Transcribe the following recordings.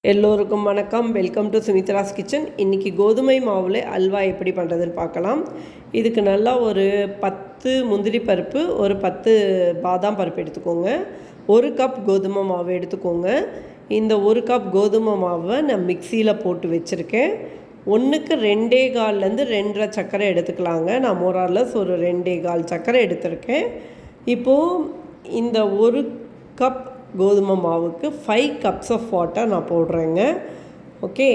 எல்லோருக்கும் வணக்கம். Welcome to Sumitra's kitchen. இன்றைக்கி கோதுமை மாவில் அல்வா எப்படி பண்ணுறதுன்னு பார்க்கலாம். இதுக்கு நல்லா ஒரு 10 முந்திரி பருப்பு, ஒரு 10 பாதாம் பருப்பு எடுத்துக்கோங்க. 1 கப் கோதுமை மாவு எடுத்துக்கோங்க. இந்த 1 கப் கோதுமை மாவை நான் மிக்சியில் போட்டு வச்சுருக்கேன். 1க்கு 2.25 2.5 சர்க்கரை எடுத்துக்கலாங்க. நான் மோரார்லஸ் ஒரு 2.25 சர்க்கரை எடுத்திருக்கேன். இப்போது இந்த 1 கப் கோதுமை மாவுக்கு 5 கப்ஸ் ஆஃப் வாட்டர் நான் போடுறேங்க. ஓகே,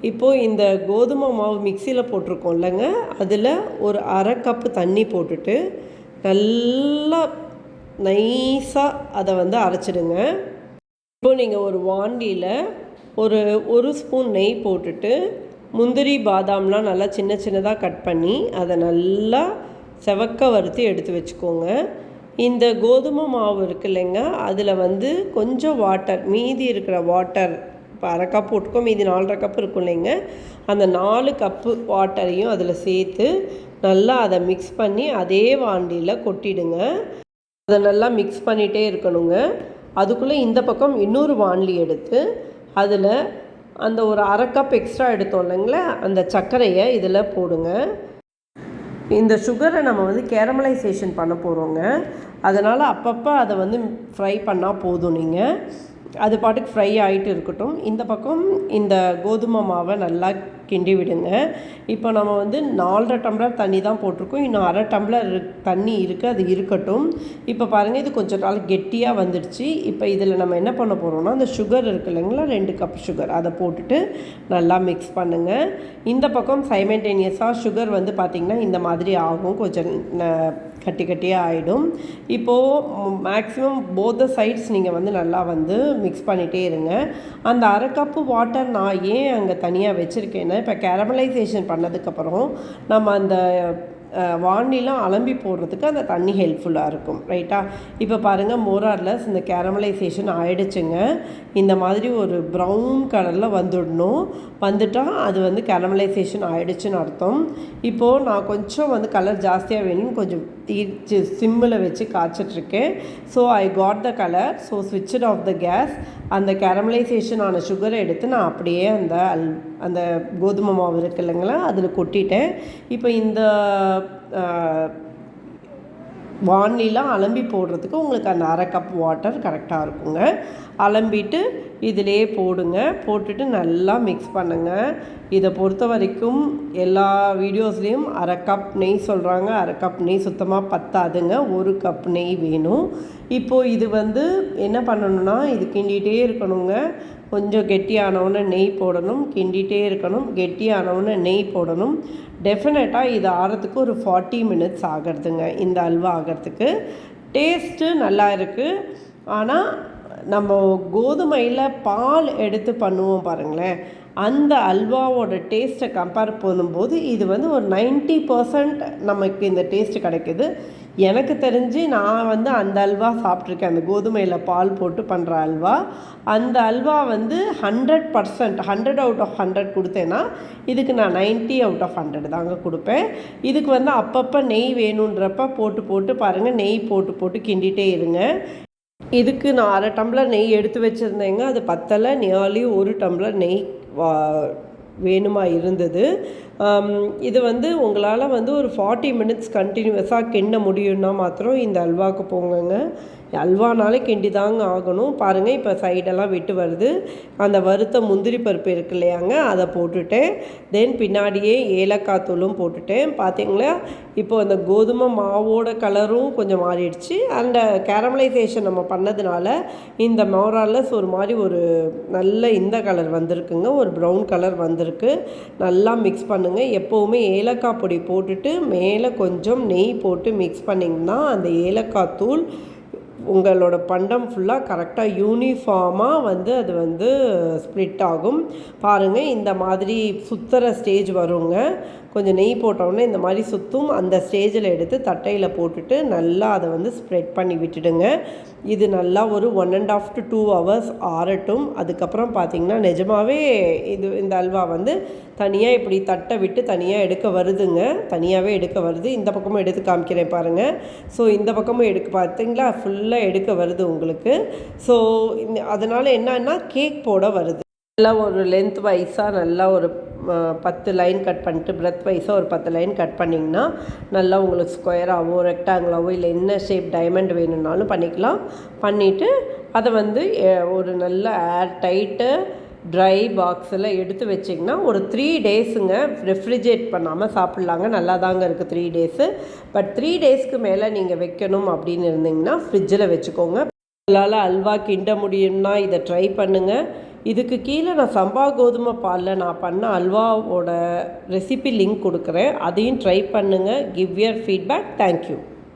இப்போது இந்த கோதுமை மாவு மிக்சியில் போட்டிருக்கோம் இல்லைங்க, அதில் ஒரு அரை கப்பு தண்ணி போட்டுட்டு நல்லா நைஸாக அதை அரைச்சிடுங்க. இப்போது நீங்கள் ஒரு வாண்டியில் ஒரு ஸ்பூன் நெய் போட்டுட்டு முந்திரி பாதாம்லாம் நல்லா சின்ன சின்னதாக கட் பண்ணி அதை நல்லா செவக்க வறுத்து எடுத்து வச்சுக்கோங்க. இந்த கோதுமை மாவு இருக்கு இல்லைங்க, அதில் கொஞ்சம் வாட்டர், மீதி இருக்கிற வாட்டர், இப்போ அரை கப் போட்டுக்கோ, மீதி 4.5 கப் இருக்கும் இல்லைங்க, அந்த 4 கப்பு வாட்டரையும் அதில் சேர்த்து நல்லா அதை மிக்ஸ் பண்ணி அதே வாண்டியில் கொட்டிடுங்க. அதை நல்லா மிக்ஸ் பண்ணிகிட்டே இருக்கணுங்க. அதுக்குள்ளே இந்த பக்கம் இன்னொரு வாண்டி எடுத்து அதில் அந்த ஒரு அரை கப் எக்ஸ்ட்ரா எடுத்தோம் இல்லைங்களா, அந்த சர்க்கரையை இதில் போடுங்க. இந்த சுகரை நம்ம கேரமலைசேஷன் பண்ண போகிறோங்க. அதனால் அப்பப்போ அதை ஃப்ரை பண்ணால் போதும். நீங்கள் அது பாட்டுக்கு ஃப்ரை ஆகிட்டு இருக்கட்டும். இந்த பக்கம் இந்த கோதுமை மாவை நல்லா கிண்டி விடுங்க. இப்போ நம்ம 4.5 டம்ளர் தண்ணி தான் போட்டிருக்கோம். இன்னும் அரை டம்ளர் தண்ணி இருக்குது, அது இருக்கட்டும். இப்போ பாருங்கள், இது கொஞ்சம் நாள் கெட்டியாக வந்துடுச்சு. இப்போ இதில் நம்ம என்ன பண்ண போகிறோம்னா, அந்த சுகர் இருக்குது இல்லைங்களா, 2 கப் சுகர், அதை போட்டுட்டு நல்லா மிக்ஸ் பண்ணுங்கள். இந்த பக்கம் சைமல்டேனியஸாக சுகர் பார்த்திங்கன்னா இந்த மாதிரி ஆகும், கொஞ்சம் கட்டி கட்டியாக ஆகிடும். இப்போது மேக்ஸிமம் போத் சைட்ஸ் நீங்கள் நல்லா மிக்ஸ் பண்ணிகிட்டே இருங்க. அந்த அரை கப்பு வாட்டர் நான் ஏன் அங்கே தனியாக வச்சுருக்கேன்னா, இப்போ கேரமலைசேஷன் பண்ணதுக்கப்புறம் நம்ம அந்த வாண்டிலாம் அலம்பி போடுறதுக்கு அந்த தண்ணி ஹெல்ப்ஃபுல்லாக இருக்கும், ரைட்டா? இப்போ பாருங்கள், மோரார்லஸ் இந்த கேரமலைசேஷன் ஆகிடுச்சுங்க. இந்த மாதிரி ஒரு ப்ரௌன் கலரில் வந்துட்டால் அது கேரமலைசேஷன் ஆகிடுச்சுன்னு அர்த்தம். இப்போது நான் கொஞ்சம் கலர் ஜாஸ்தியாக வேணும்னு கொஞ்சம் சிம்மில் வச்சு காய்ச்சிட்ருக்கேன். So I got the colour. So ஸ்விட்ச் ஆஃப் த கேஸ். அந்த கேரமலைசேஷன் ஆன சுகரை எடுத்து நான் அப்படியே அந்த கோதுமை மாவு இருக்கு இல்லைங்களா, அதில் கொட்டிட்டேன். இப்போ இந்த வானிலாம் அலம்பி போடுறதுக்கு உங்களுக்கு அந்த அரை கப் வாட்டர் கரெக்டாக இருக்குங்க. அலம்பிட்டு இதிலே போடுங்க. போட்டுட்டு நல்லா மிக்ஸ் பண்ணுங்கள். இதை பொறுத்த வரைக்கும் எல்லா வீடியோஸ்லேயும் அரை கப் நெய் சொல்கிறாங்க. அரை கப் நெய் சுத்தமாக பத்தாதுங்க, 1 கப் நெய் வேணும். இப்போது இது என்ன பண்ணணுன்னா, இது கிண்டிகிட்டே இருக்கணுங்க. கொஞ்சம் கெட்டியானவுடனே நெய் போடணும், கிண்டிகிட்டே இருக்கணும். கெட்டியானவுடனே நெய் போடணும். டெஃபினட்டாக இது ஆகிறதுக்கு ஒரு 40 மினிட்ஸ் ஆகிறதுங்க, இந்த அல்வா ஆகிறதுக்கு. டேஸ்ட்டு நல்லா இருக்குது. ஆனால் நம்ம கோதுமையில் பால் எடுத்து பண்ணுவோம் பாருங்களேன், அந்த அல்வாவோட டேஸ்ட்டை கம்பேர் பண்ணும்போது இது ஒரு 90% நமக்கு இந்த டேஸ்ட்டு கிடைக்குது. எனக்கு தெரிஞ்சு நான் அந்த அல்வா சாப்பிட்ருக்கேன், அந்த கோதுமையில் பால் போட்டு பண்ணுற அல்வா. அந்த அல்வா 100%, 100 அவுட் ஆஃப் 100 கொடுத்தேன்னா, இதுக்கு நான் 90 அவுட் ஆஃப் 100 தாங்க கொடுப்பேன். இதுக்கு அப்பப்போ நெய் வேணுன்றப்ப போட்டு பாருங்கள், நெய் போட்டு கிண்டிகிட்டே இருங்க. இதுக்கு நான் அரை டம்ளர் நெய் எடுத்து வச்சுருந்தேங்க, அது பத்தலை. நியர்லி 1 டம்ளர் நெய் வேணுமா இருந்தது. இது உங்களால் ஒரு 40 மினிட்ஸ் கண்டினியூஸாக கிண்ட முடியும்னா மாத்திரம் இந்த அல்வாவுக்கு போங்கங்க. அல்வானாலே கிண்டி தாங்க ஆகணும். பாருங்கள், இப்போ சைடெல்லாம் விட்டு வருது. அந்த வறுத்த முந்திரி பருப்பு இருக்கு இல்லையாங்க, அதை போட்டுட்டேன். தென் பின்னாடியே ஏலக்காய் தூளும் போட்டுட்டேன். பார்த்தீங்களா, இப்போது அந்த கோதுமை மாவோட கலரும் கொஞ்சம் மாறிடுச்சு. அந்த கேரமலைசேஷன் நம்ம பண்ணதுனால இந்த மோரார்லஸ் ஒரு மாதிரி ஒரு நல்ல இந்த கலர் வந்திருக்குங்க, ஒரு ப்ரௌன் கலர் வந்திருக்கு. நல்லா மிக்ஸ் பண்ணுங்கள். எப்போவுமே ஏலக்காய் பொடி போட்டுட்டு மேலே கொஞ்சம் நெய் போட்டு மிக்ஸ் பண்ணிங்கன்னா அந்த ஏலக்காய் தூள் உங்களோட பண்டம் ஃபுல்லாக கரெக்டாக யூனிஃபார்மாக அது ஸ்ப்ளிட் ஆகும். பாருங்கள், இந்த மாதிரி சுற்றுற ஸ்டேஜ் வருங்க. கொஞ்சம் நெய் போட்டோன்னே இந்த மாதிரி சுற்றும். அந்த ஸ்டேஜில் எடுத்து தட்டையில் போட்டுட்டு நல்லா அதை ஸ்ப்ரெட் பண்ணி விட்டுடுங்க. இது நல்லா ஒரு 1.5 to 2 hours ஆறட்டும். அதுக்கப்புறம் பார்த்திங்கன்னா நிஜமாகவே இந்த அல்வா தனியாக இப்படி தட்டை விட்டு தனியாக எடுக்க வருதுங்க, தனியாகவே எடுக்க வருது. இந்த பக்கமும் எடுத்து காமிக்கிறேன் பாருங்கள். ஸோ இந்த பக்கமும் பார்த்தீங்களா, ஃபுல்லாக எடுக்க வருது உங்களுக்கு. ஸோ அதனால் என்னன்னா கேக் போட வருது. நல்லா ஒரு லென்த் வைஸாக நல்லா ஒரு 10 லைன் கட் பண்ணிட்டு பிரெத் வைஸாக ஒரு 10 லைன் கட் பண்ணிங்கன்னா நல்லா உங்களுக்கு ஸ்கொயராகவோ ரெக்டாங்கிளாவோ இல்லை என்ன ஷேப் டைமண்ட் வேணும்னாலும் பண்ணிக்கலாம். பண்ணிவிட்டு அதை வந்து ஒரு நல்ல ஏர் டைட்டு ட்ரை பாக்ஸில் எடுத்து வச்சிங்கன்னா ஒரு 3 டேஸுங்க ரெஃப்ரிஜரேட் பண்ணாமல் சாப்பிட்லாங்க. நல்லா தாங்க இருக்குது 3 டேஸு. பட் 3 டேஸ்க்கு மேலே நீங்கள் வைக்கணும் அப்படின்னு இருந்தீங்கன்னா ஃப்ரிட்ஜில் வச்சுக்கோங்க. உங்களால் அல்வா கிண்ட முடியும்னா இதை ட்ரை பண்ணுங்கள். இதுக்கு கீழே நான் சம்பா கோதுமை பாலில் நான் பண்ண அல்வாவோட ரெசிபி லிங்க் கொடுக்குறேன். அதையும் ட்ரை பண்ணுங்கள். Give your feedback. தேங்க்யூ.